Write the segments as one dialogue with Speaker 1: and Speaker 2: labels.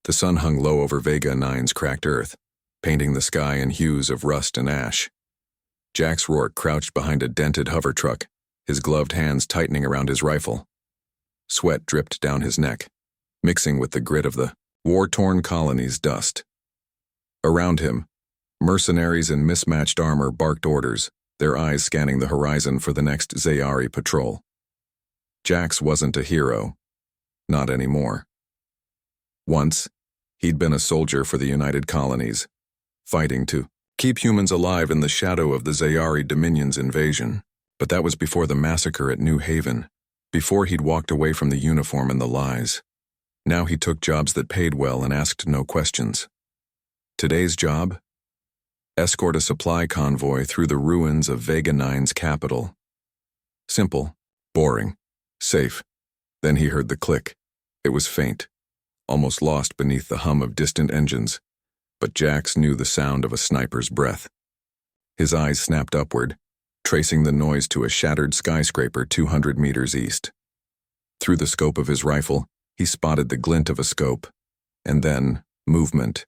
Speaker 1: The sun hung low over Vega 9's cracked earth, painting the sky in hues of rust and ash. Jax Rourke crouched behind a dented hover truck, his gloved hands tightening around his rifle. Sweat dripped down his neck, mixing with the grit of the war-torn colony's dust. Around him, mercenaries in mismatched armor barked orders, their eyes scanning the horizon for the next Zayari patrol. Jax wasn't a hero. Not anymore. Once, he'd been a soldier for the United Colonies, fighting to keep humans alive in the shadow of the Zayari Dominion's invasion. But that was before the massacre at New Haven, before he'd walked away from the uniform and the lies. Now he took jobs that paid well and asked no questions. Today's job? Escort a supply convoy through the ruins of Vega 9's capital. Simple, boring, safe. Then he heard the click. It was faint, almost lost beneath the hum of distant engines, but Jax knew the sound of a sniper's breath. His eyes snapped upward, tracing the noise to a shattered skyscraper 200 meters east. Through the scope of his rifle, he spotted the glint of a scope, and then movement.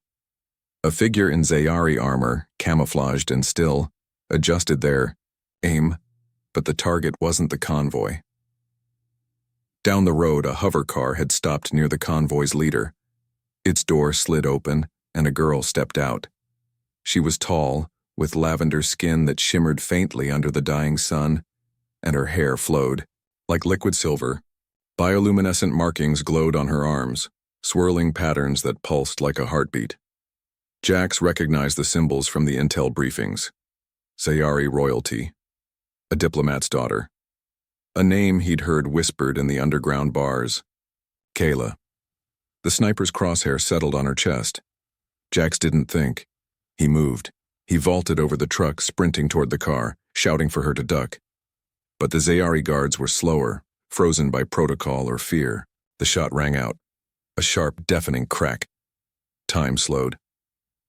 Speaker 1: A figure in Zayari armor, camouflaged and still, adjusted their aim, but the target wasn't the convoy. Down the road, a hover car had stopped near the convoy's leader. Its door slid open, and a girl stepped out. She was tall, with lavender skin that shimmered faintly under the dying sun, and her hair flowed like liquid silver. Bioluminescent markings glowed on her arms, swirling patterns that pulsed like a heartbeat. Jax recognized the symbols from the intel briefings. Zayari royalty. A diplomat's daughter. A name he'd heard whispered in the underground bars. Kayla. The sniper's crosshair settled on her chest. Jax didn't think. He moved. He vaulted over the truck, sprinting toward the car, shouting for her to duck. But the Zayari guards were slower, frozen by protocol or fear. The shot rang out. A sharp, deafening crack. Time slowed.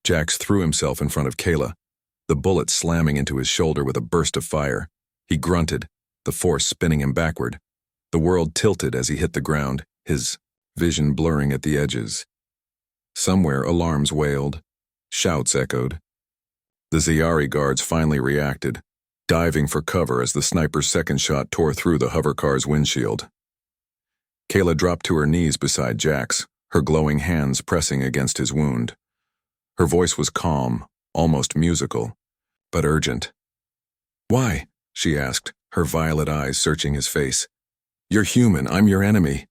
Speaker 1: Jax threw himself in front of Kayla, the bullet slamming into his shoulder with a burst of fire. He grunted, the force spinning him backward. The world tilted as he hit the ground, his vision blurring at the edges. Somewhere alarms wailed. Shouts echoed. The Zayari guards finally reacted, diving for cover as the sniper's second shot tore through the hover car's windshield. Kayla dropped to her knees beside Jax, her glowing hands pressing against his wound. Her voice was calm, almost musical, but urgent. "Why?" she asked, her violet eyes searching his face. "You're human, I'm your enemy."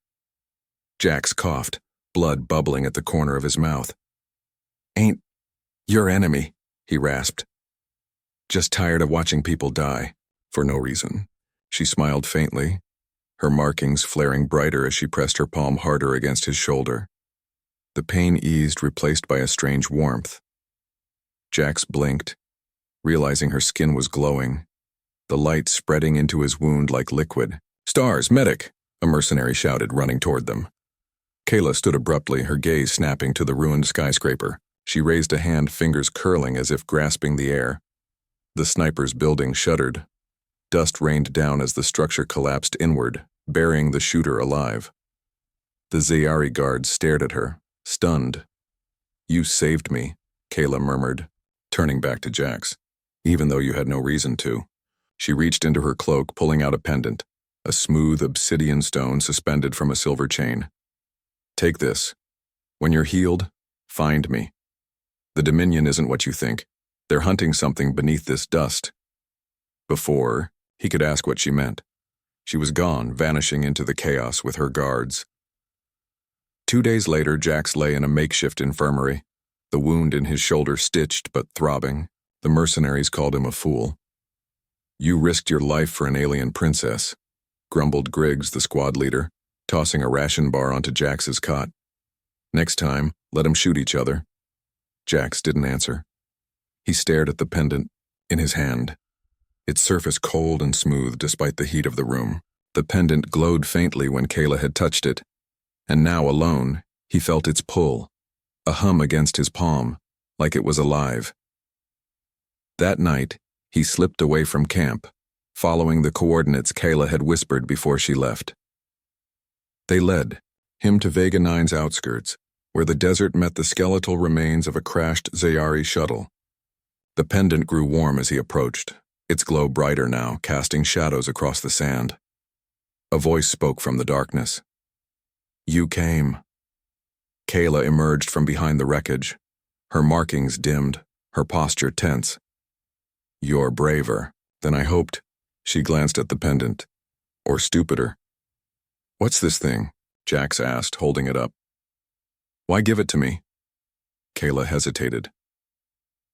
Speaker 1: Jax coughed, blood bubbling at the corner of his mouth. "Ain't your enemy," he rasped. "Just tired of watching people die, for no reason." She smiled faintly, her markings flaring brighter as she pressed her palm harder against his shoulder. The pain eased, replaced by a strange warmth. Jax blinked, realizing her skin was glowing, the light spreading into his wound like liquid. "Stars, medic!" a mercenary shouted, running toward them. Kayla stood abruptly, her gaze snapping to the ruined skyscraper. She raised a hand, fingers curling as if grasping the air. The sniper's building shuddered. Dust rained down as the structure collapsed inward, burying the shooter alive. The Zayari guards stared at her, stunned. "You saved me," Kayla murmured, turning back to Jax, "even though you had no reason to." She reached into her cloak, pulling out a pendant, a smooth obsidian stone suspended from a silver chain. "Take this. When you're healed, find me. The Dominion isn't what you think. They're hunting something beneath this dust." Before, he could ask what she meant. She was gone, vanishing into the chaos with her guards. 2 days later, Jax lay in a makeshift infirmary, the wound in his shoulder stitched but throbbing. The mercenaries called him a fool. "You risked your life for an alien princess," grumbled Griggs, the squad leader, tossing a ration bar onto Jax's cot. "Next time, let them shoot each other." Jax didn't answer. He stared at the pendant in his hand, its surface cold and smooth despite the heat of the room. The pendant glowed faintly when Kayla had touched it, and now alone, he felt its pull, a hum against his palm, like it was alive. That night, he slipped away from camp, following the coordinates Kayla had whispered before she left. They led him to Vega 9's outskirts, where the desert met the skeletal remains of a crashed Zayari shuttle. The pendant grew warm as he approached, its glow brighter now, casting shadows across the sand. A voice spoke from the darkness. "You came." Kayla emerged from behind the wreckage, her markings dimmed, her posture tense. "You're braver than I hoped." She glanced at the pendant. "Or stupider." "What's this thing?" Jax asked, holding it up. "Why give it to me?" Kayla hesitated.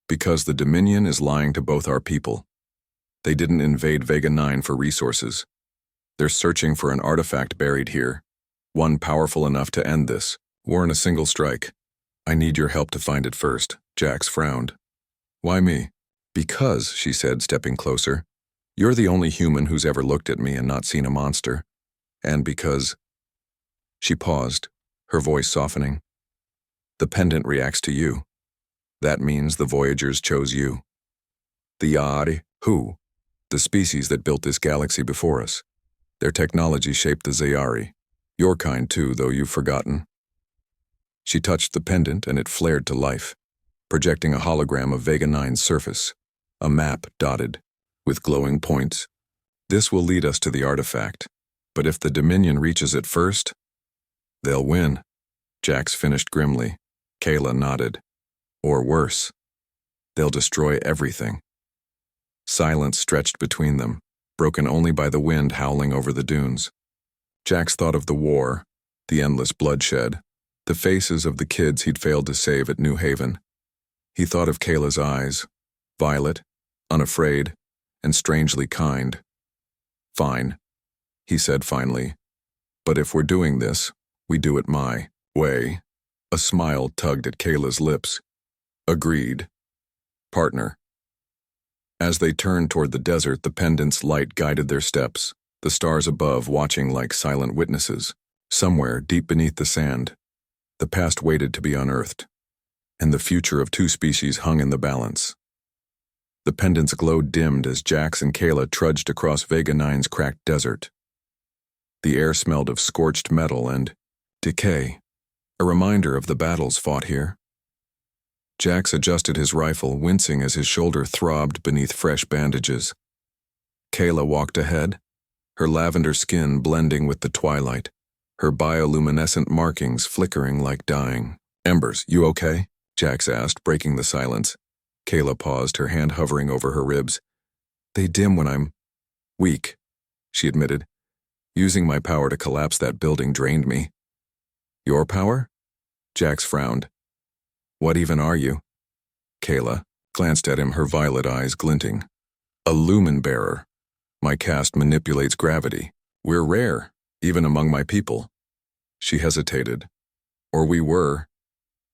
Speaker 1: "Because the Dominion is lying to both our people. They didn't invade Vega 9 for resources. They're searching for an artifact buried here, one powerful enough to end this war in a single strike. I need your help to find it first." Jax frowned. "Why me?" "Because," she said, stepping closer, "you're the only human who's ever looked at me and not seen a monster. And because—" She paused, her voice softening. "The pendant reacts to you. That means the Voyagers chose you. The Yari, who? The species that built this galaxy before us. Their technology shaped the Zayari. Your kind too, though you've forgotten." She touched the pendant and it flared to life, projecting a hologram of Vega 9's surface, a map dotted with glowing points. "This will lead us to the artifact, but if the Dominion reaches it first, they'll win." Jax finished grimly. Kayla nodded. "Or worse, they'll destroy everything." Silence stretched between them, broken only by the wind howling over the dunes. Jax thought of the war, the endless bloodshed, the faces of the kids he'd failed to save at New Haven. He thought of Kayla's eyes, violet, unafraid, and strangely kind. "Fine," he said finally. "But if we're doing this, we do it my way." A smile tugged at Kayla's lips. "Agreed. Partner." As they turned toward the desert, the pendant's light guided their steps, the stars above watching like silent witnesses. Somewhere, deep beneath the sand, the past waited to be unearthed, and the future of two species hung in the balance. The pendant's glow dimmed as Jax and Kayla trudged across Vega 9's cracked desert. The air smelled of scorched metal and decay, a reminder of the battles fought here. Jax adjusted his rifle, wincing as his shoulder throbbed beneath fresh bandages. Kayla walked ahead, her lavender skin blending with the twilight, her bioluminescent markings flickering like dying embers. "You okay?" Jax asked, breaking the silence. Kayla paused, her hand hovering over her ribs. "They dim when I'm weak," she admitted. "Using my power to collapse that building drained me." "Your power?" Jax frowned. "What even are you?" Kayla glanced at him, her violet eyes glinting. "A lumen bearer. My caste manipulates gravity. We're rare, even among my people." She hesitated. "Or we were.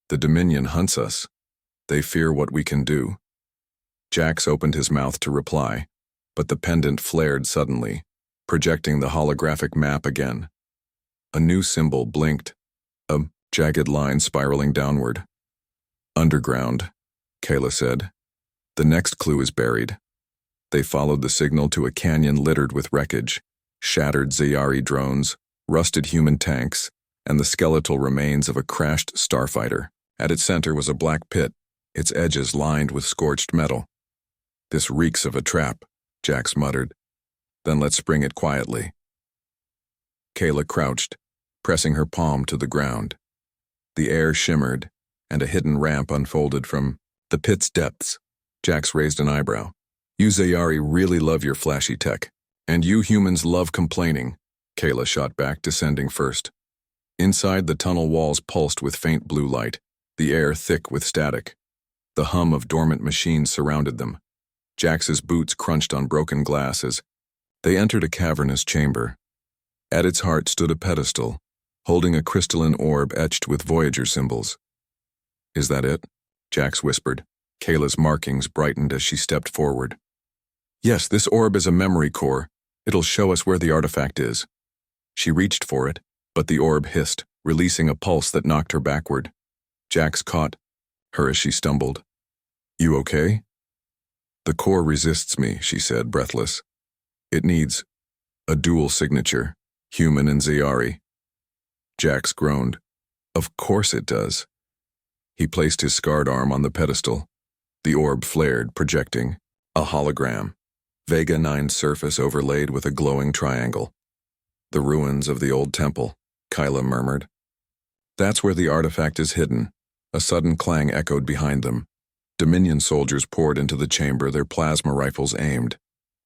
Speaker 1: The Dominion hunts us. They fear what we can do." Jax opened his mouth to reply, but the pendant flared suddenly, projecting the holographic map again. A new symbol blinked, a jagged line spiraling downward. "Underground," Kayla said. "The next clue is buried." They followed the signal to a canyon littered with wreckage, shattered Zayari drones, rusted human tanks, and the skeletal remains of a crashed starfighter. At its center was a black pit, its edges lined with scorched metal. "This reeks of a trap," Jax muttered. "Then let's spring it quietly." Kayla crouched, pressing her palm to the ground. The air shimmered, and a hidden ramp unfolded from the pit's depths. Jax raised an eyebrow. "You Zayari really love your flashy tech. And you humans love complaining," Kayla shot back, descending first. Inside, the tunnel walls pulsed with faint blue light, the air thick with static. The hum of dormant machines surrounded them. Jax's boots crunched on broken glass as they entered a cavernous chamber. At its heart stood a pedestal, holding a crystalline orb etched with Voyager symbols. "Is that it?" Jax whispered. Kayla's markings brightened as she stepped forward. "Yes, this orb is a memory core. It'll show us where the artifact is." She reached for it, but the orb hissed, releasing a pulse that knocked her backward. Jax caught her as she stumbled. "You okay?" "The core resists me," she said, breathless. "It needs a dual signature, human and Zayari." Jax groaned. Of course it does. He placed his scarred arm on the pedestal. The orb flared, projecting a hologram. Vega 9's surface overlaid with a glowing triangle. The ruins of the old temple, Kyla murmured. That's where the artifact is hidden. A sudden clang echoed behind them. Dominion soldiers poured into the chamber, their plasma rifles aimed.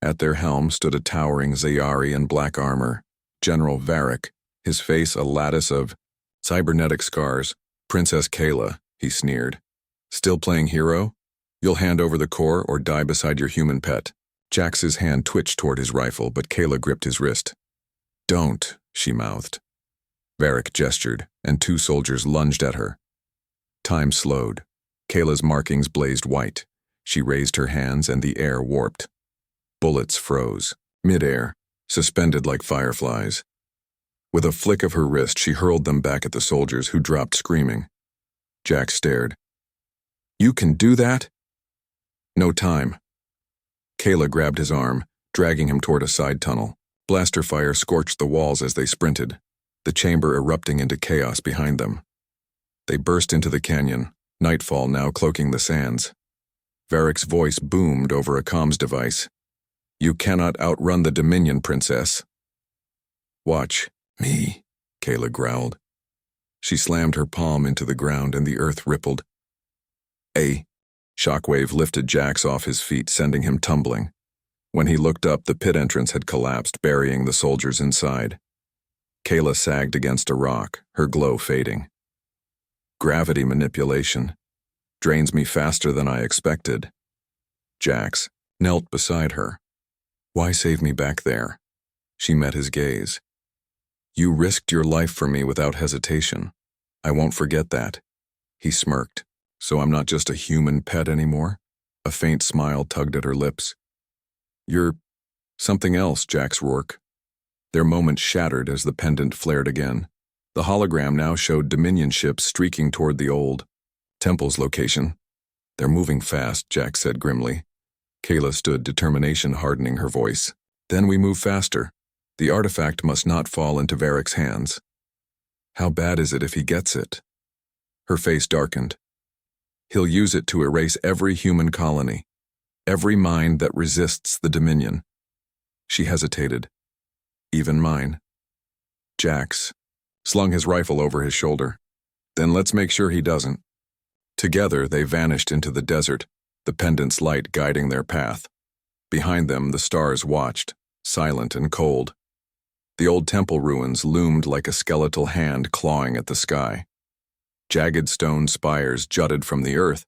Speaker 1: At their helm stood a towering Zayari in black armor, General Varric, his face a lattice of cybernetic scars. Princess Kayla, he sneered. Still playing hero? You'll hand over the core or die beside your human pet. Jax's hand twitched toward his rifle, but Kayla gripped his wrist. Don't, she mouthed. Varric gestured, and 2 soldiers lunged at her. Time slowed. Kayla's markings blazed white. She raised her hands and the air warped. Bullets froze, mid-air, suspended like fireflies. With a flick of her wrist, she hurled them back at the soldiers, who dropped screaming. Jax stared. You can do that? No time. Kayla grabbed his arm, dragging him toward a side tunnel. Blaster fire scorched the walls as they sprinted, the chamber erupting into chaos behind them. They burst into the canyon, nightfall now cloaking the sands. Varric's voice boomed over a comms device. You cannot outrun the Dominion, Princess. Watch me, Kayla growled. She slammed her palm into the ground and the earth rippled. A shockwave lifted Jax off his feet, sending him tumbling. When he looked up, the pit entrance had collapsed, burying the soldiers inside. Kayla sagged against a rock, her glow fading. Gravity manipulation. Drains me faster than I expected. Jax knelt beside her. Why save me back there? She met his gaze. You risked your life for me without hesitation. I won't forget that. He smirked. So I'm not just a human pet anymore? A faint smile tugged at her lips. You're something else, Jax roared. Their moment shattered as the pendant flared again. The hologram now showed Dominion ships streaking toward the old temple's location. They're moving fast, Jax said grimly. Kayla stood, determination hardening her voice. Then we move faster. The artifact must not fall into Varric's hands. How bad is it if he gets it? Her face darkened. He'll use it to erase every human colony, every mind that resists the Dominion. She hesitated. Even mine. Jax slung his rifle over his shoulder. Then let's make sure he doesn't. Together they vanished into the desert, the pendant's light guiding their path. Behind them the stars watched, silent and cold. The old temple ruins loomed like a skeletal hand clawing at the sky. Jagged stone spires jutted from the earth,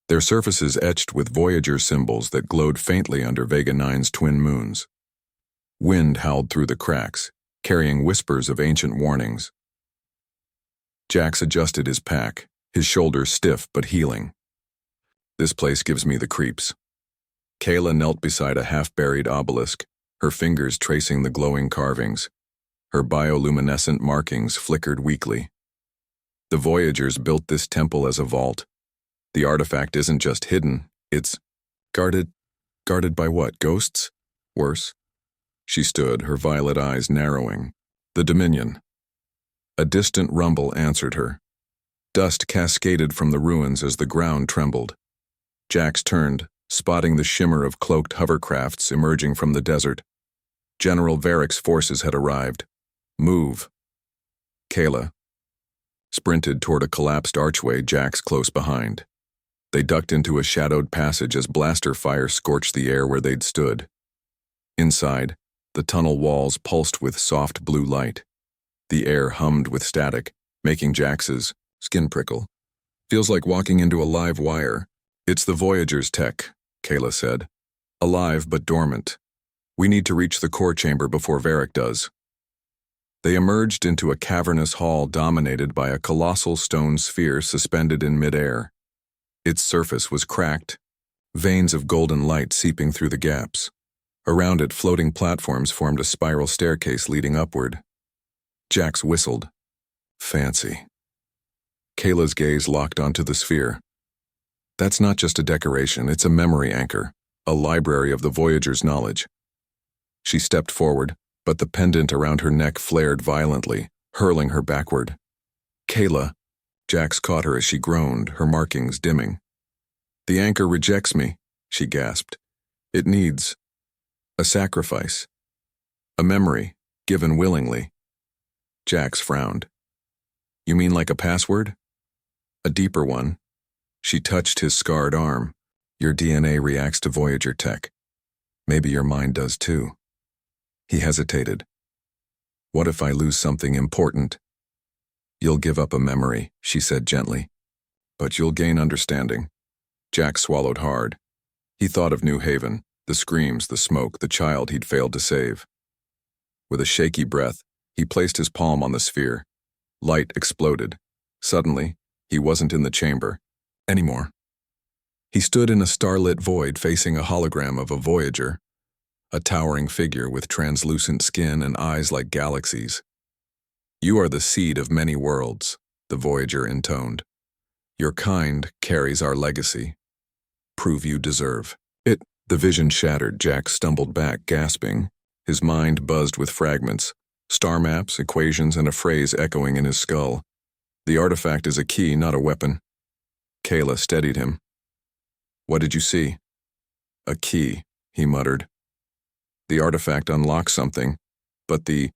Speaker 1: their surfaces etched with Voyager symbols that glowed faintly under Vega 9's twin moons. Wind howled through the cracks, carrying whispers of ancient warnings. Jax adjusted his pack, his shoulders stiff but healing. This place gives me the creeps. Kayla knelt beside a half-buried obelisk, her fingers tracing the glowing carvings. Her bioluminescent markings flickered weakly. The Voyagers built this temple as a vault. The artifact isn't just hidden, it's guarded. Guarded by what, ghosts? Worse. She stood, her violet eyes narrowing. The Dominion. A distant rumble answered her. Dust cascaded from the ruins as the ground trembled. Jax turned, spotting the shimmer of cloaked hovercrafts emerging from the desert. General Varric's forces had arrived. Move. Kayla sprinted toward a collapsed archway, Jax close behind. They ducked into a shadowed passage as blaster fire scorched the air where they'd stood. Inside, the tunnel walls pulsed with soft blue light. The air hummed with static, making Jax's skin prickle. Feels like walking into a live wire. It's the Voyager's tech, Kayla said. Alive but dormant. We need to reach the core chamber before Varric does. They emerged into a cavernous hall dominated by a colossal stone sphere suspended in midair. Its surface was cracked, veins of golden light seeping through the gaps. Around it, floating platforms formed a spiral staircase leading upward. Jax whistled. Fancy. Kayla's gaze locked onto the sphere. That's not just a decoration, it's a memory anchor, a library of the Voyager's knowledge. She stepped forward, but the pendant around her neck flared violently, hurling her backward. Kayla. Jax caught her as she groaned, her markings dimming. The anchor rejects me, she gasped. It needs a sacrifice. A memory, given willingly. Jax frowned. You mean like a password? A deeper one. She touched his scarred arm. Your DNA reacts to Voyager tech. Maybe your mind does too. He hesitated. What if I lose something important? You'll give up a memory, she said gently. But you'll gain understanding. Jax swallowed hard. He thought of New Haven, the screams, the smoke, the child he'd failed to save. With a shaky breath, he placed his palm on the sphere. Light exploded. Suddenly, he wasn't in the chamber anymore. He stood in a starlit void facing a hologram of a Voyager, a towering figure with translucent skin and eyes like galaxies. You are the seed of many worlds, the Voyager intoned. Your kind carries our legacy. Prove you deserve it. The vision shattered. Jax stumbled back, gasping. His mind buzzed with fragments, star maps, equations, and a phrase echoing in his skull. The artifact is a key, not a weapon. Kayla steadied him. What did you see? A key, he muttered. The artifact unlocks something, but the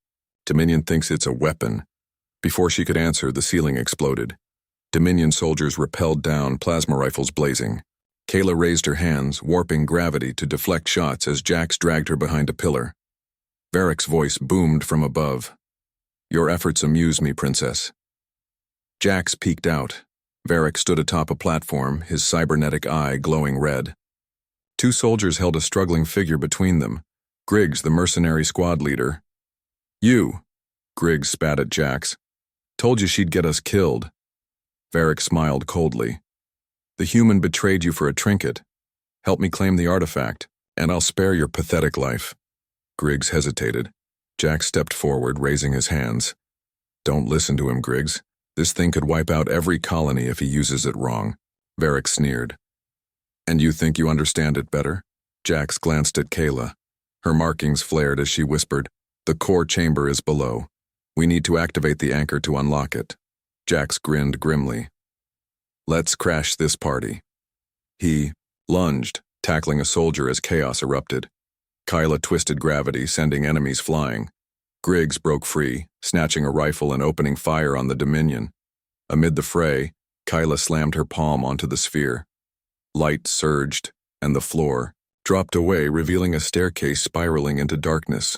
Speaker 1: Dominion thinks it's a weapon. Before she could answer, the ceiling exploded. Dominion soldiers rappelled down, plasma rifles blazing. Kayla raised her hands, warping gravity to deflect shots as Jax dragged her behind a pillar. Varric's voice boomed from above. Your efforts amuse me, Princess. Jax peeked out. Varric stood atop a platform, his cybernetic eye glowing red. Two soldiers held a struggling figure between them. Griggs, the mercenary squad leader. You, Griggs spat at Jax. Told you she'd get us killed. Varric smiled coldly. The human betrayed you for a trinket. Help me claim the artifact, and I'll spare your pathetic life. Griggs hesitated. Jax stepped forward, raising his hands. Don't listen to him, Griggs. This thing could wipe out every colony if he uses it wrong. Varric sneered. And you think you understand it better? Jax glanced at Kayla. Her markings flared as she whispered, The core chamber is below. We need to activate the anchor to unlock it. Jax grinned grimly. Let's crash this party. He lunged, tackling a soldier as chaos erupted. Kyla twisted gravity, sending enemies flying. Griggs broke free, snatching a rifle and opening fire on the Dominion. Amid the fray, Kyla slammed her palm onto the sphere. Light surged, and the floor dropped away, revealing a staircase spiraling into darkness.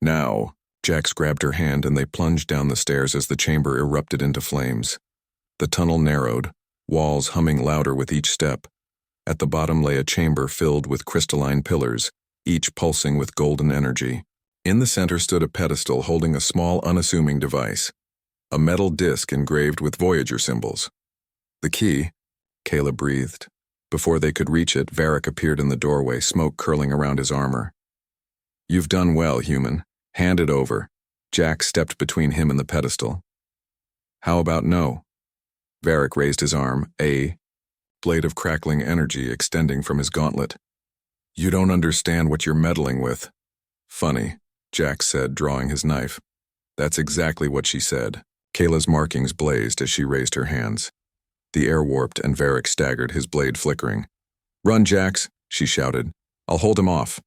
Speaker 1: Now, Jax grabbed her hand and they plunged down the stairs as the chamber erupted into flames. The tunnel narrowed, walls humming louder with each step. At the bottom lay a chamber filled with crystalline pillars, each pulsing with golden energy. In the center stood a pedestal holding a small, unassuming device, a metal disc engraved with Voyager symbols. The key, Kayla breathed. Before they could reach it, Varric appeared in the doorway, smoke curling around his armor. You've done well, human. Hand it over. Jax stepped between him and the pedestal. How about no? Varric raised his arm, a blade of crackling energy extending from his gauntlet. You don't understand what you're meddling with. Funny, Jax said, drawing his knife. That's exactly what she said. Kayla's markings blazed as she raised her hands. The air warped and Varric staggered, his blade flickering. Run, Jax, she shouted. I'll hold him off.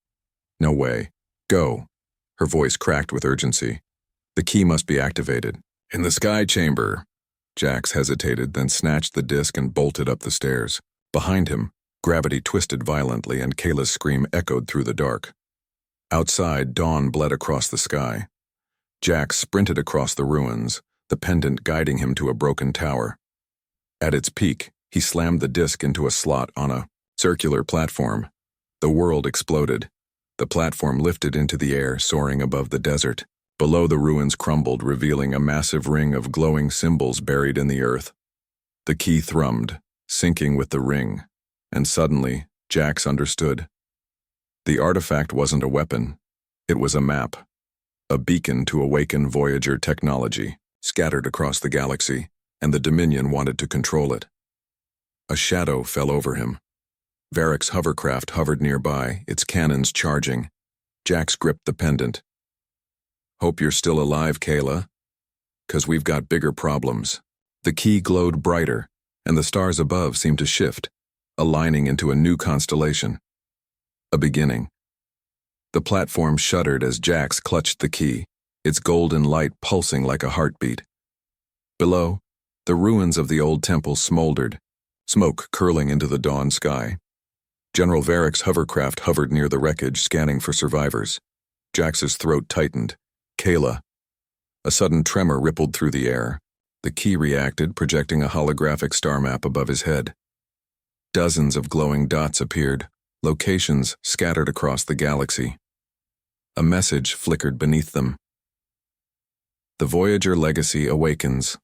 Speaker 1: No way. Go. Her voice cracked with urgency. The key must be activated. In the sky chamber. Jax hesitated, then snatched the disc and bolted up the stairs. Behind him, gravity twisted violently and Kayla's scream echoed through the dark. Outside, dawn bled across the sky. Jax sprinted across the ruins, the pendant guiding him to a broken tower. At its peak, he slammed the disc into a slot on a circular platform. The world exploded. The platform lifted into the air, soaring above the desert. Below, the ruins crumbled, revealing a massive ring of glowing symbols buried in the earth. The key thrummed, syncing with the ring, and suddenly, Jax understood. The artifact wasn't a weapon. It was a map, a beacon to awaken Voyager technology, scattered across the galaxy, and the Dominion wanted to control it. A shadow fell over him. Varric's hovercraft hovered nearby, its cannons charging. Jax gripped the pendant. Hope you're still alive, Kayla. 'Cause we've got bigger problems. The key glowed brighter, and the stars above seemed to shift, aligning into a new constellation. A beginning. The platform shuddered as Jax clutched the key, its golden light pulsing like a heartbeat. Below, the ruins of the old temple smoldered, smoke curling into the dawn sky. General Varric's hovercraft hovered near the wreckage, scanning for survivors. Jax's throat tightened. Kayla. A sudden tremor rippled through the air. The key reacted, projecting a holographic star map above his head. Dozens of glowing dots appeared, locations scattered across the galaxy. A message flickered beneath them. The Voyager legacy awakens.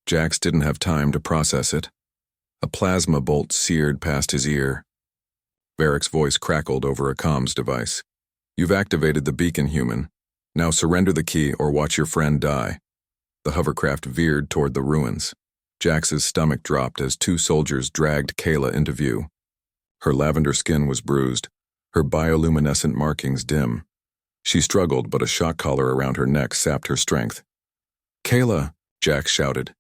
Speaker 1: Jax didn't have time to process it. A plasma bolt seared past his ear. Varric's voice crackled over a comms device. You've activated the beacon, human. Now surrender the key or watch your friend die. The hovercraft veered toward the ruins. Jax's stomach dropped as two soldiers dragged Kayla into view. Her lavender skin was bruised, her bioluminescent markings dim. She struggled, but a shock collar around her neck sapped her strength. Kayla, Jax shouted.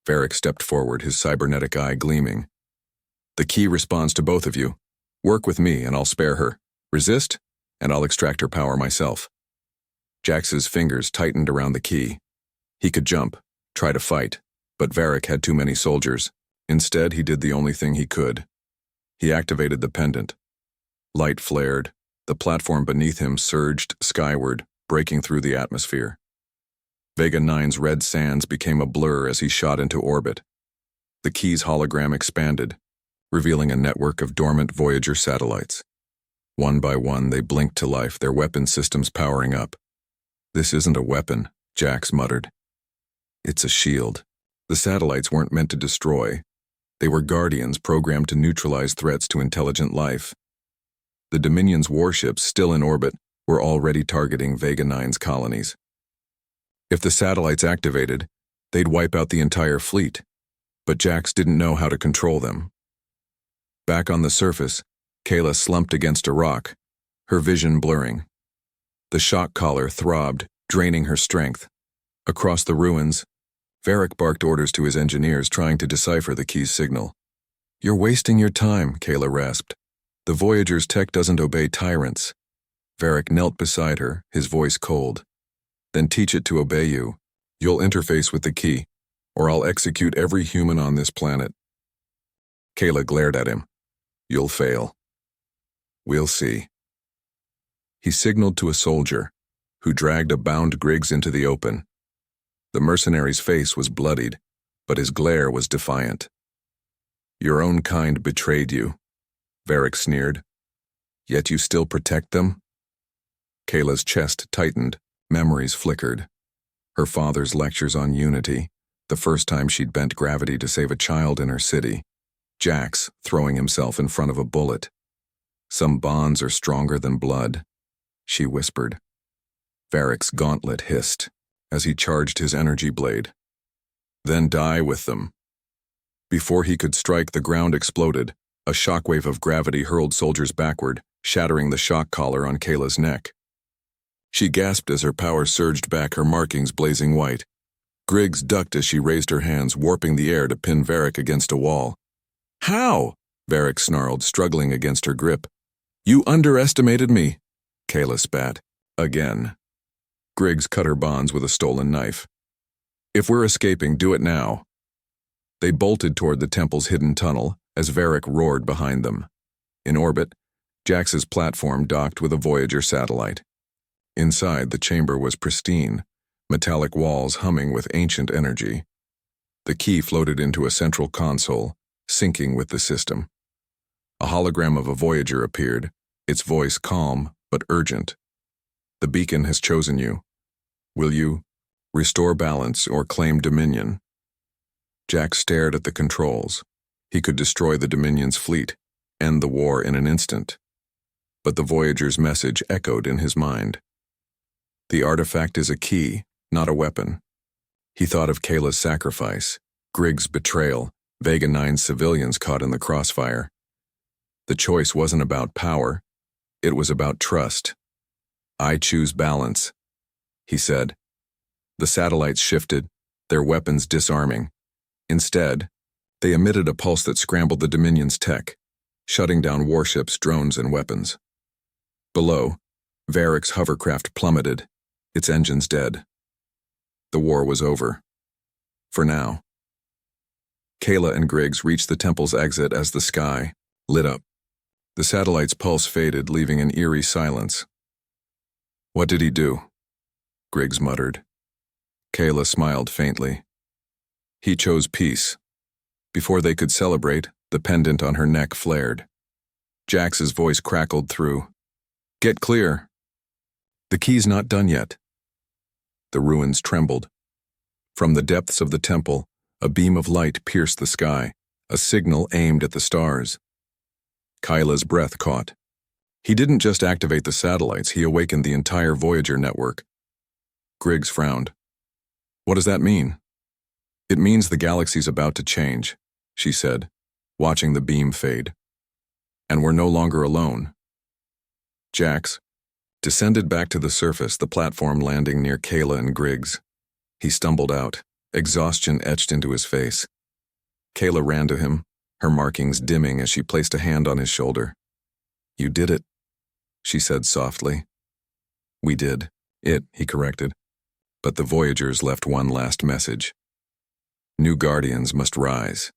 Speaker 1: Varric stepped forward, his cybernetic eye gleaming. The key responds to both of you. Work with me and I'll spare her. Resist, and I'll extract her power myself. Jax's fingers tightened around the key. He could jump, try to fight, but Varric had too many soldiers. Instead, he did the only thing he could. He activated the pendant. Light flared. The platform beneath him surged skyward, breaking through the atmosphere. Vega 9's red sands became a blur as he shot into orbit. The key's hologram expanded, revealing a network of dormant Voyager satellites. One by one, they blinked to life, their weapon systems powering up. This isn't a weapon, Jax muttered. It's a shield. The satellites weren't meant to destroy. They were guardians programmed to neutralize threats to intelligent life. The Dominion's warships, still in orbit, were already targeting Vega 9's colonies. If the satellites activated, they'd wipe out the entire fleet, but Jax didn't know how to control them. Back on the surface, Kayla slumped against a rock, her vision blurring. The shock collar throbbed, draining her strength. Across the ruins, Varric barked orders to his engineers, trying to decipher the key's signal. You're wasting your time, Kayla rasped. The Voyager's tech doesn't obey tyrants. Varric knelt beside her, his voice cold. Then teach it to obey you. You'll interface with the key, or I'll execute every human on this planet. Kayla glared at him. You'll fail. We'll see. He signaled to a soldier, who dragged a bound Griggs into the open. The mercenary's face was bloodied, but his glare was defiant. Your own kind betrayed you, Varric sneered. Yet you still protect them? Kayla's chest tightened, memories flickered. Her father's lectures on unity, the first time she'd bent gravity to save a child in her city. Jax throwing himself in front of a bullet. Some bonds are stronger than blood, she whispered. Varric's gauntlet hissed as he charged his energy blade. Then die with them. Before he could strike, the ground exploded. A shockwave of gravity hurled soldiers backward, shattering the shock collar on Kayla's neck. She gasped as her power surged back, her markings blazing white. Griggs ducked as she raised her hands, warping the air to pin Varric against a wall. How? Varric snarled, struggling against her grip. You underestimated me, Kayla spat. Again. Griggs cut her bonds with a stolen knife. If we're escaping, do it now. They bolted toward the temple's hidden tunnel as Varric roared behind them. In orbit, Jax's platform docked with a Voyager satellite. Inside, the chamber was pristine, metallic walls humming with ancient energy. The key floated into a central console, syncing with the system. A hologram of a Voyager appeared, its voice calm but urgent. The beacon has chosen you. Will you restore balance or claim dominion? Jax stared at the controls. He could destroy the Dominion's fleet, end the war in an instant. But the Voyager's message echoed in his mind. The artifact is a key, not a weapon. He thought of Kayla's sacrifice, Griggs' betrayal, Vega 9's civilians caught in the crossfire. The choice wasn't about power, it was about trust. I choose balance, he said. The satellites shifted, their weapons disarming, Instead, they emitted a pulse that scrambled the Dominion's tech, shutting down warships, drones, and weapons. Below, Varric's hovercraft plummeted, its engines dead. The war was over. For now. Kayla and Griggs reached the temple's exit as the sky lit up. The satellite's pulse faded, leaving an eerie silence. "What did he do?" Griggs muttered. Kayla smiled faintly. "He chose peace." Before they could celebrate, the pendant on her neck flared. Jax's voice crackled through. "Get clear." "The key's not done yet." The ruins trembled. From the depths of the temple, a beam of light pierced the sky, a signal aimed at the stars. Kyla's breath caught. He didn't just activate the satellites, he awakened the entire Voyager network. Griggs frowned. "What does that mean?" "It means the galaxy's about to change," she said, watching the beam fade. "And we're no longer alone." Jax descended back to the surface, the platform landing near Kayla and Griggs. He stumbled out, exhaustion etched into his face. Kayla ran to him, her markings dimming as she placed a hand on his shoulder. "You did it," she said softly. "We did. He corrected. But the Voyagers left one last message. New Guardians must rise."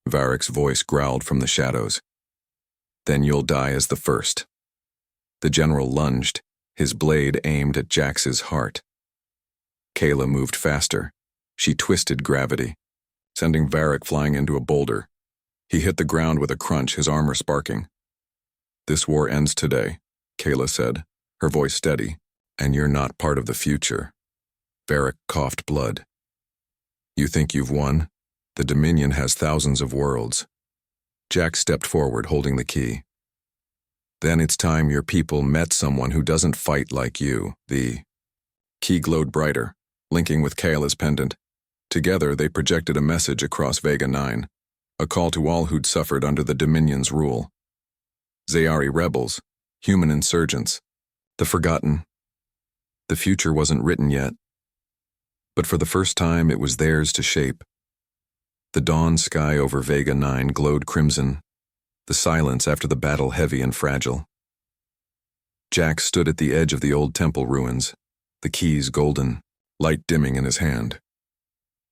Speaker 1: Varric's voice growled from the shadows. "Then you'll die as the first." The general lunged, his blade aimed at Jax's heart. Kayla moved faster. She twisted gravity, sending Varric flying into a boulder. He hit the ground with a crunch, his armor sparking. "This war ends today," Kayla said, her voice steady, "and you're not part of the future." Varric coughed blood. "You think you've won? The Dominion has thousands of worlds." Jax stepped forward, holding the key. "Then it's time your people met someone who doesn't fight like you." The key glowed brighter, linking with Kayla's pendant. Together, they projected a message across Vega 9, a call to all who'd suffered under the Dominion's rule. Zayari rebels, human insurgents, the forgotten. The future wasn't written yet, but for the first time it was theirs to shape. The dawn sky over Vega 9 glowed crimson, the silence after the battle heavy and fragile. Jax stood at the edge of the old temple ruins, the keys golden, light dimming in his hand.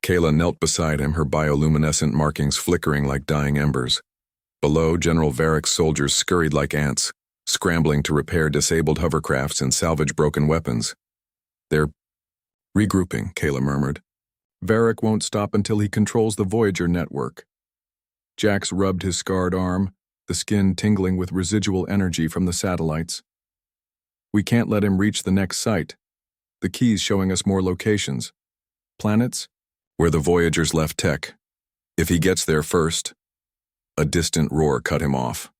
Speaker 1: Kayla knelt beside him, her bioluminescent markings flickering like dying embers. Below, General Varric's soldiers scurried like ants, scrambling to repair disabled hovercrafts and salvage broken weapons. "They're regrouping," Kayla murmured. "Varric won't stop until he controls the Voyager network." Jax rubbed his scarred arm, the skin tingling with residual energy from the satellites. "We can't let him reach the next site. The key's showing us more locations. Planets? Where the Voyagers left tech. If he gets there first..." A distant roar cut him off.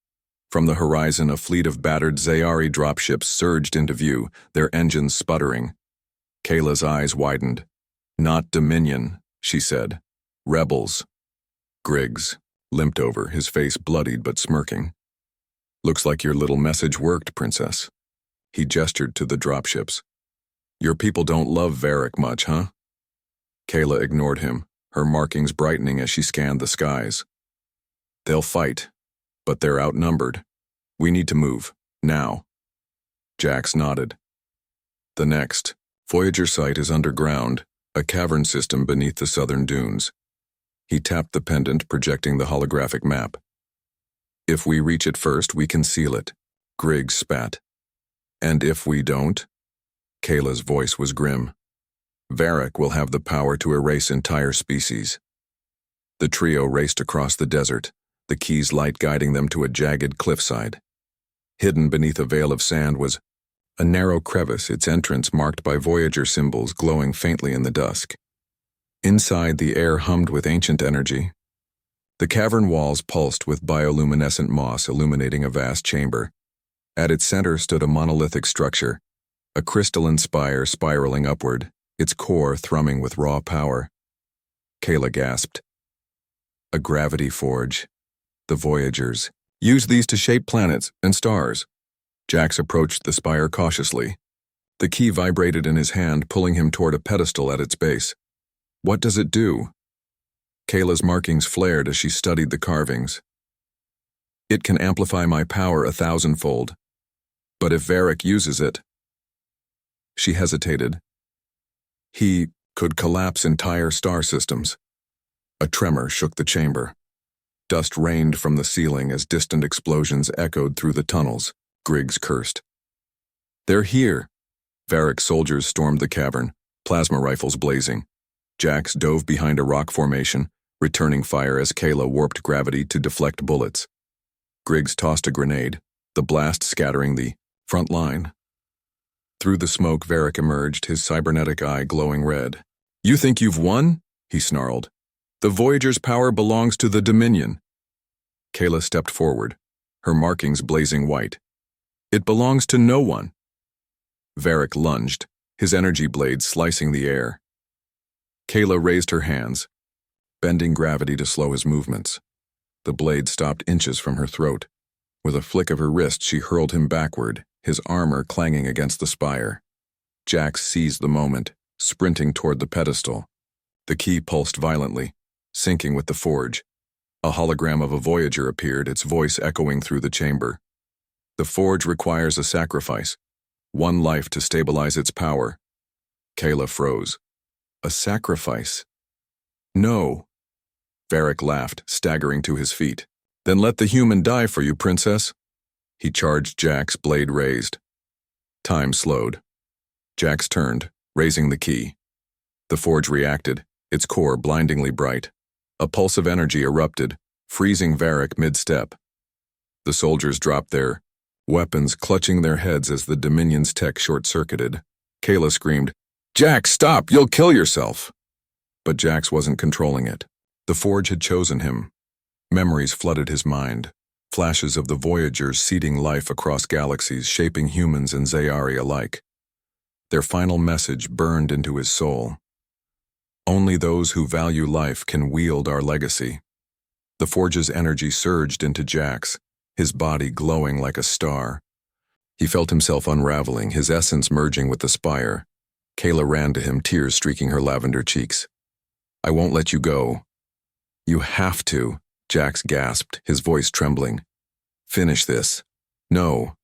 Speaker 1: From the horizon, a fleet of battered Zayari dropships surged into view, their engines sputtering. Kayla's eyes widened. "Not Dominion," she said. "Rebels." Griggs limped over, his face bloodied but smirking. "Looks like your little message worked, Princess." He gestured to the dropships. "Your people don't love Varric much, huh?" Kayla ignored him, her markings brightening as she scanned the skies. "They'll fight, but they're outnumbered. We need to move, now." Jax nodded. "The next Voyager site is underground, a cavern system beneath the southern dunes." He tapped the pendant, projecting the holographic map. "If we reach it first, we can seal it." Griggs spat. "And if we don't?" Kayla's voice was grim. "Varric will have the power to erase entire species." The trio raced across the desert, the key's light guiding them to a jagged cliffside. Hidden beneath a veil of sand was a narrow crevice, its entrance marked by Voyager symbols glowing faintly in the dusk. Inside, the air hummed with ancient energy. The cavern walls pulsed with bioluminescent moss, illuminating a vast chamber. At its center stood a monolithic structure, a crystalline spire spiraling upward, its core thrumming with raw power. Kayla gasped. "A gravity forge. The Voyagers use these to shape planets and stars." Jax approached the spire cautiously. The key vibrated in his hand, pulling him toward a pedestal at its base. "What does it do?" Kayla's markings flared as she studied the carvings. It can amplify my power 1,000-fold. But if Varric uses it... She hesitated. He could collapse entire star systems. A tremor shook the chamber. Dust rained from the ceiling as distant explosions echoed through the tunnels. Griggs cursed. They're here. Varric's soldiers stormed the cavern, plasma rifles blazing. Jax dove behind a rock formation, returning fire as Kayla warped gravity to deflect bullets. Griggs tossed a grenade, the blast scattering the front line. Through the smoke, Varric emerged, his cybernetic eye glowing red. You think you've won? He snarled. The Voyager's power belongs to the Dominion. Kayla stepped forward, her markings blazing white. It belongs to no one. Varric lunged, his energy blade slicing the air. Kayla raised her hands, bending gravity to slow his movements. The blade stopped inches from her throat. With a flick of her wrist, she hurled him backward, his armor clanging against the spire. Jax seized the moment, sprinting toward the pedestal. The key pulsed violently, syncing with the forge. A hologram of a Voyager appeared, its voice echoing through the chamber. The forge requires a sacrifice, one life to stabilize its power. Kayla froze. A sacrifice? No. Varric laughed, staggering to his feet. Then let the human die for you, princess. He charged Jax, blade raised. Time slowed. Jax turned, raising the key. The forge reacted, its core blindingly bright. A pulse of energy erupted, freezing Varric mid-step. The soldiers dropped their weapons, clutching their heads as the Dominion's tech short-circuited. Kayla screamed, Jax, stop! You'll kill yourself! But Jax wasn't controlling it. The forge had chosen him. Memories flooded his mind, flashes of the Voyagers seeding life across galaxies, shaping humans and Zayari alike. Their final message burned into his soul. Only those who value life can wield our legacy. The forge's energy surged into Jax, his body glowing like a star. He felt himself unraveling, his essence merging with the spire. Kayla ran to him, tears streaking her lavender cheeks. I won't let you go. You have to, Jax gasped, his voice trembling. Finish this. No.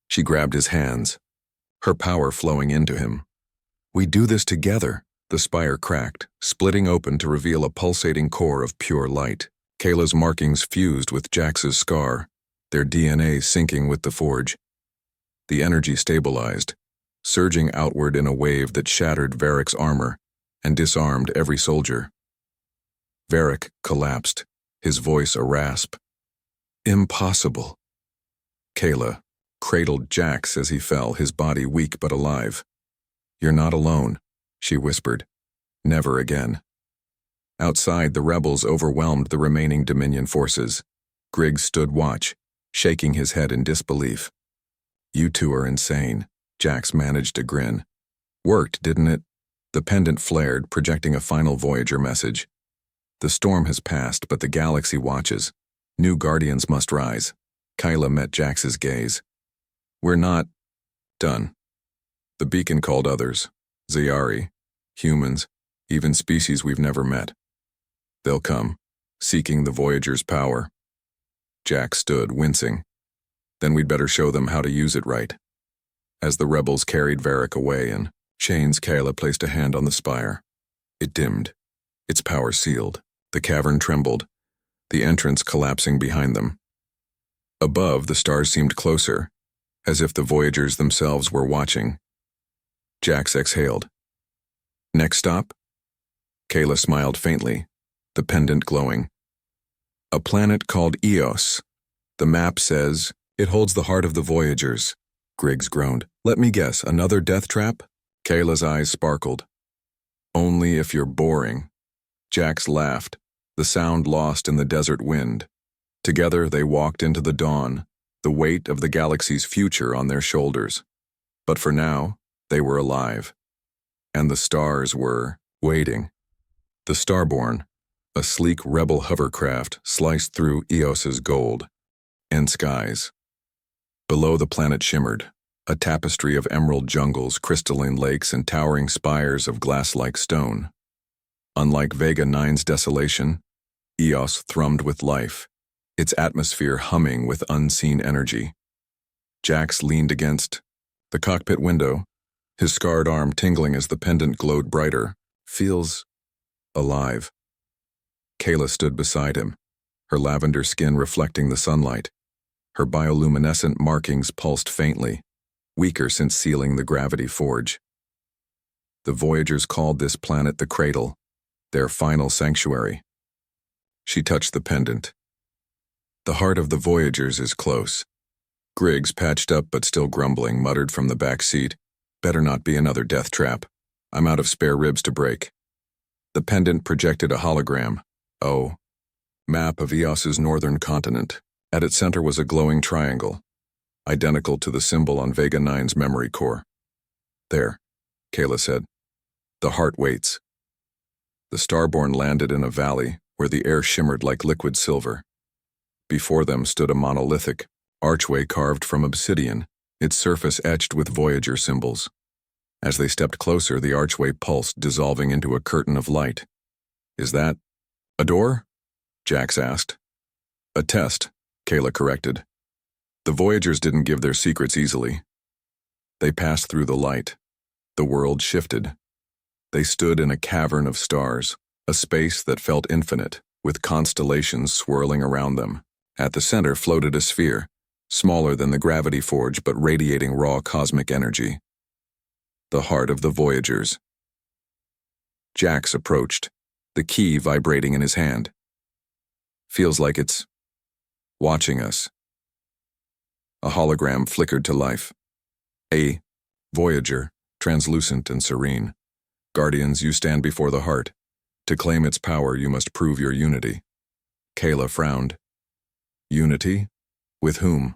Speaker 1: She grabbed his hands, her power flowing into him. We do this together. The spire cracked, splitting open to reveal a pulsating core of pure light. Kayla's markings fused with Jax's scar, their DNA syncing with the forge. The energy stabilized, surging outward in a wave that shattered Varric's armor and disarmed every soldier. Varric collapsed, his voice a rasp. Impossible. Kayla cradled Jax as he fell, his body weak but alive. You're not alone, she whispered. Never again. Outside, the rebels overwhelmed the remaining Dominion forces. Griggs stood watch, shaking his head in disbelief. You two are insane, Jax managed to grin. Worked, didn't it? The pendant flared, projecting a final Voyager message. The storm has passed, but the galaxy watches. New guardians must rise. Kayla met Jax's gaze. We're not done. The beacon called others. Zayari, humans, even species we've never met. They'll come, seeking the Voyager's power. Jax stood, wincing. Then we'd better show them how to use it right. As the rebels carried Varric away in chains, Kayla placed a hand on the spire. It dimmed, its power sealed. The cavern trembled, the entrance collapsing behind them. Above, the stars seemed closer, as if the Voyagers themselves were watching. Jax exhaled. Next stop? Kayla smiled faintly, the pendant glowing. A planet called Eos. The map says it holds the heart of the Voyagers. Griggs groaned. Let me guess, another death trap? Kayla's eyes sparkled. Only if you're boring. Jax laughed, the sound lost in the desert wind. Together they walked into the dawn, the weight of the galaxy's future on their shoulders. But for now, they were alive. And the stars were waiting. The Starborn, a sleek rebel hovercraft, sliced through Eos's gold and skies. Below, the planet shimmered, a tapestry of emerald jungles, crystalline lakes, and towering spires of glass-like stone. Unlike Vega 9's desolation, Eos thrummed with life, its atmosphere humming with unseen energy. Jax leaned against the cockpit window, his scarred arm tingling as the pendant glowed brighter. Feels alive. Kayla stood beside him, her lavender skin reflecting the sunlight. Her bioluminescent markings pulsed faintly, weaker since sealing the gravity forge. The Voyagers called this planet the Cradle, their final sanctuary. She touched the pendant. The heart of the Voyagers is close. Griggs, patched up but still grumbling, muttered from the back seat, "Better not be another death trap. I'm out of spare ribs to break." The pendant projected a hologram. Map of Eos's northern continent. At its center was a glowing triangle, identical to the symbol on Vega 9's memory core. "There," Kayla said. "The heart waits." The Starborn landed in a valley where the air shimmered like liquid silver. Before them stood a monolithic archway carved from obsidian, its surface etched with Voyager symbols. As they stepped closer, the archway pulsed, dissolving into a curtain of light. "Is that a door?" Jax asked. "A test," Kayla corrected. The Voyagers didn't give their secrets easily. They passed through the light. The world shifted. They stood in a cavern of stars, a space that felt infinite, with constellations swirling around them. At the center floated a sphere, smaller than the gravity forge but radiating raw cosmic energy. The heart of the Voyagers. Jax approached, the key vibrating in his hand. "Feels like it's watching us." A hologram flickered to life. A Voyager, translucent and serene. "Guardians, you stand before the heart. To claim its power, you must prove your unity." Kayla frowned. "Unity? With whom?"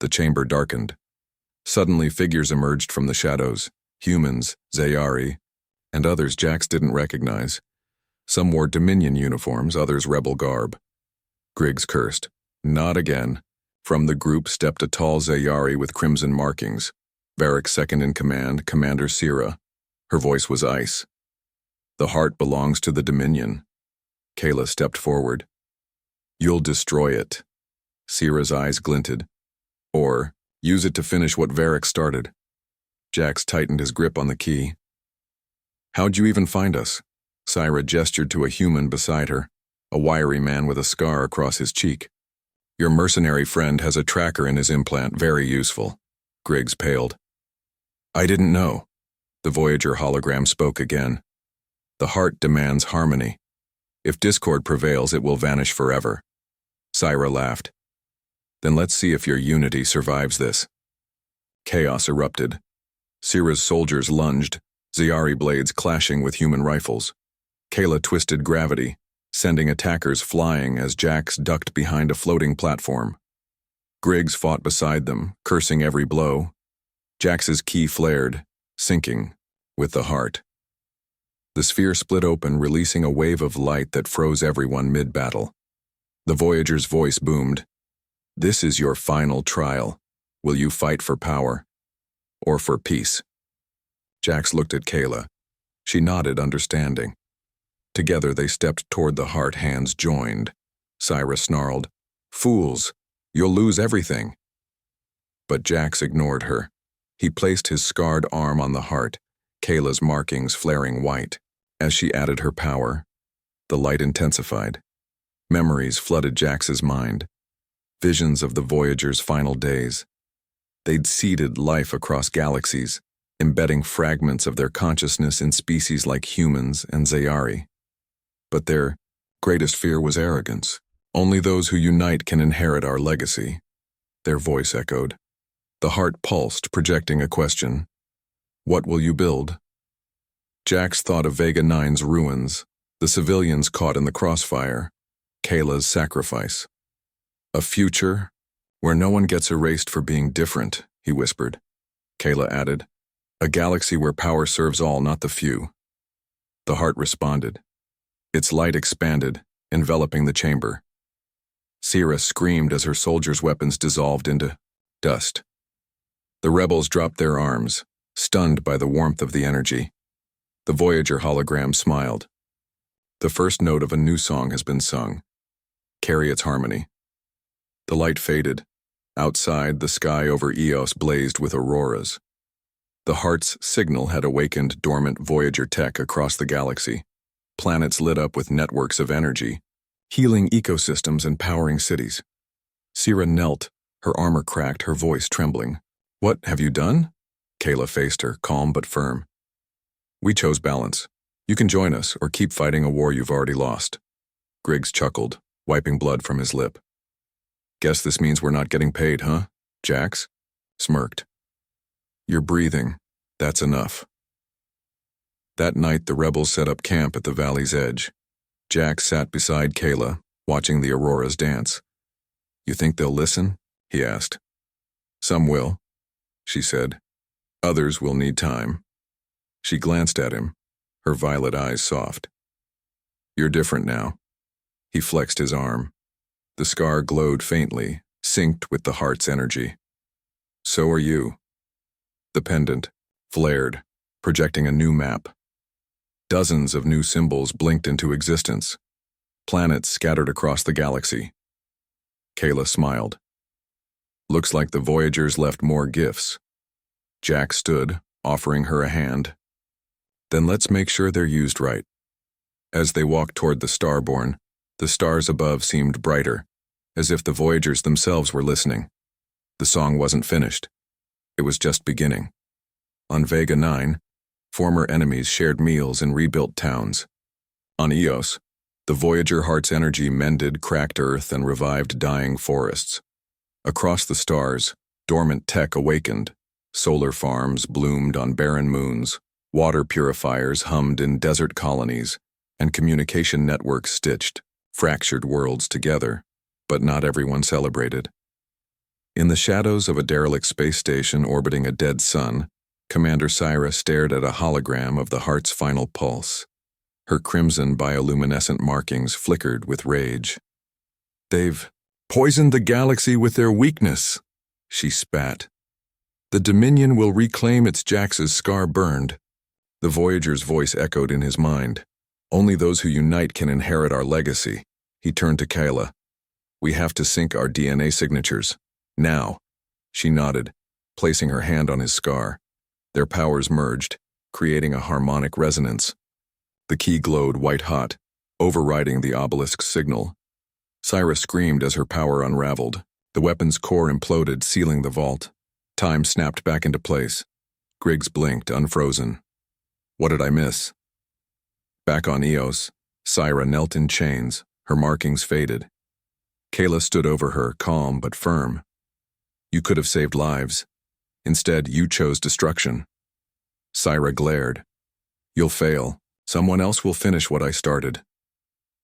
Speaker 1: The chamber darkened. Suddenly figures emerged from the shadows. Humans, Zayari, and others Jax didn't recognize. Some wore Dominion uniforms, others rebel garb. Griggs cursed. "Not again." From the group stepped a tall Zayari with crimson markings. Varric's second in command, Commander Sira. Her voice was ice. "The heart belongs to the Dominion." Kayla stepped forward. "You'll destroy it." Sira's eyes glinted. "Or use it to finish what Varric started." Jax tightened his grip on the key. "How'd you even find us?" Sira gestured to a human beside her, a wiry man with a scar across his cheek. "Your mercenary friend has a tracker in his implant, very useful." Griggs paled. "I didn't know." The Voyager hologram spoke again. "The heart demands harmony. If discord prevails, it will vanish forever." Sira laughed. "Then let's see if your unity survives this." Chaos erupted. Sira's soldiers lunged, Zayari blades clashing with human rifles. Kayla twisted gravity, sending attackers flying as Jax ducked behind a floating platform. Griggs fought beside them, cursing every blow. Jax's key flared, sinking with the heart. The sphere split open, releasing a wave of light that froze everyone mid-battle. The Voyager's voice boomed. "This is your final trial. Will you fight for power? Or for peace?" Jax looked at Kayla. She nodded, understanding. Together they stepped toward the heart, hands joined. Sira snarled, "Fools, you'll lose everything." But Jax ignored her. He placed his scarred arm on the heart, Kayla's markings flaring white. As she added her power, the light intensified. Memories flooded Jax's mind. Visions of the Voyager's final days. They'd seeded life across galaxies, embedding fragments of their consciousness in species like humans and Zayari. But their greatest fear was arrogance. "Only those who unite can inherit our legacy," their voice echoed. The heart pulsed, projecting a question. "What will you build?" Jax thought of Vega 9's ruins, the civilians caught in the crossfire, Kayla's sacrifice. "A future where no one gets erased for being different," he whispered. Kayla added, "A galaxy where power serves all, not the few." The heart responded. Its light expanded, enveloping the chamber. Sira screamed as her soldiers' weapons dissolved into dust. The rebels dropped their arms, stunned by the warmth of the energy. The Voyager hologram smiled. The first note of a new song has been sung. Carry its harmony. The light faded. Outside, the sky over Eos blazed with auroras. The Heart's signal had awakened dormant Voyager tech across the galaxy. Planets lit up with networks of energy, healing ecosystems and powering cities. Sira knelt, her armor cracked, her voice trembling. "What have you done?" Kayla faced her, calm but firm. "We chose balance. You can join us or keep fighting a war you've already lost." Griggs chuckled, wiping blood from his lip. "Guess this means we're not getting paid, huh?" Jax smirked. "You're breathing. That's enough." That night, the rebels set up camp at the valley's edge. Jax sat beside Kayla, watching the auroras dance. "You think they'll listen?" he asked. "Some will," she said. "Others will need time." She glanced at him, her violet eyes soft. "You're different now." He flexed his arm. The scar glowed faintly, synced with the Heart's energy. "So are you." The pendant flared, projecting a new map. Dozens of new symbols blinked into existence. Planets scattered across the galaxy. Kayla smiled. "Looks like the Voyagers left more gifts." Jack stood, offering her a hand. "Then let's make sure they're used right." As they walked toward the Starborn, the stars above seemed brighter, as if the Voyagers themselves were listening. The song wasn't finished. It was just beginning. On Vega 9, former enemies shared meals in rebuilt towns. On Eos, the Voyager Heart's energy mended cracked Earth and revived dying forests. Across the stars, dormant tech awakened. Solar farms bloomed on barren moons, water purifiers hummed in desert colonies, and communication networks stitched fractured worlds together, but not everyone celebrated. In the shadows of a derelict space station orbiting a dead sun, Commander Syra stared at a hologram of the Heart's final pulse. Her crimson bioluminescent markings flickered with rage. "They've poisoned the galaxy with their weakness," she spat. "The Dominion will reclaim its Jax's scar burned." The Voyager's voice echoed in his mind. "Only those who unite can inherit our legacy." He turned to Kayla. "We have to sync our DNA signatures. Now." She nodded, placing her hand on his scar. Their powers merged, creating a harmonic resonance. The key glowed white-hot, overriding the obelisk's signal. Syra screamed as her power unraveled. The weapon's core imploded, sealing the vault. Time snapped back into place. Griggs blinked, unfrozen. "What did I miss?" Back on Eos, Syra knelt in chains, her markings faded. Kayla stood over her, calm but firm. "You could have saved lives. Instead, you chose destruction." Syra glared. "You'll fail. Someone else will finish what I started."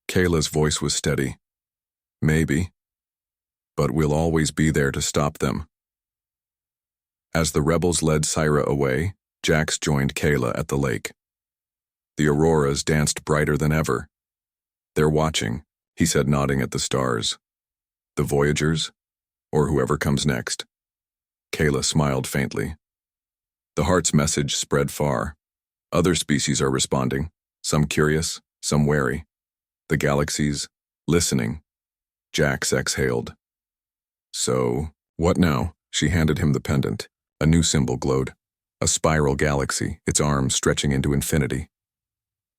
Speaker 1: Kayla's voice was steady. "Maybe. But we'll always be there to stop them." As the rebels led Syra away, Jax joined Kayla at the lake. The auroras danced brighter than ever. "They're watching," he said, nodding at the stars. "The Voyagers, or whoever comes next." Kayla smiled faintly. The Heart's message spread far. Other species are responding, some curious, some wary. The galaxy's listening. Jax exhaled. "So, what now?" She handed him the pendant. A new symbol glowed. A spiral galaxy, its arms stretching into infinity.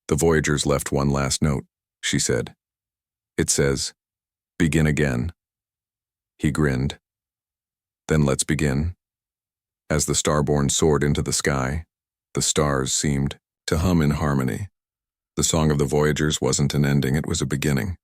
Speaker 1: "The Voyagers left one last note," she said. "It says, 'Begin again.'" He grinned. "Then let's begin." As the Starborn soared into the sky, the stars seemed to hum in harmony. The song of the Voyagers wasn't an ending, it was a beginning.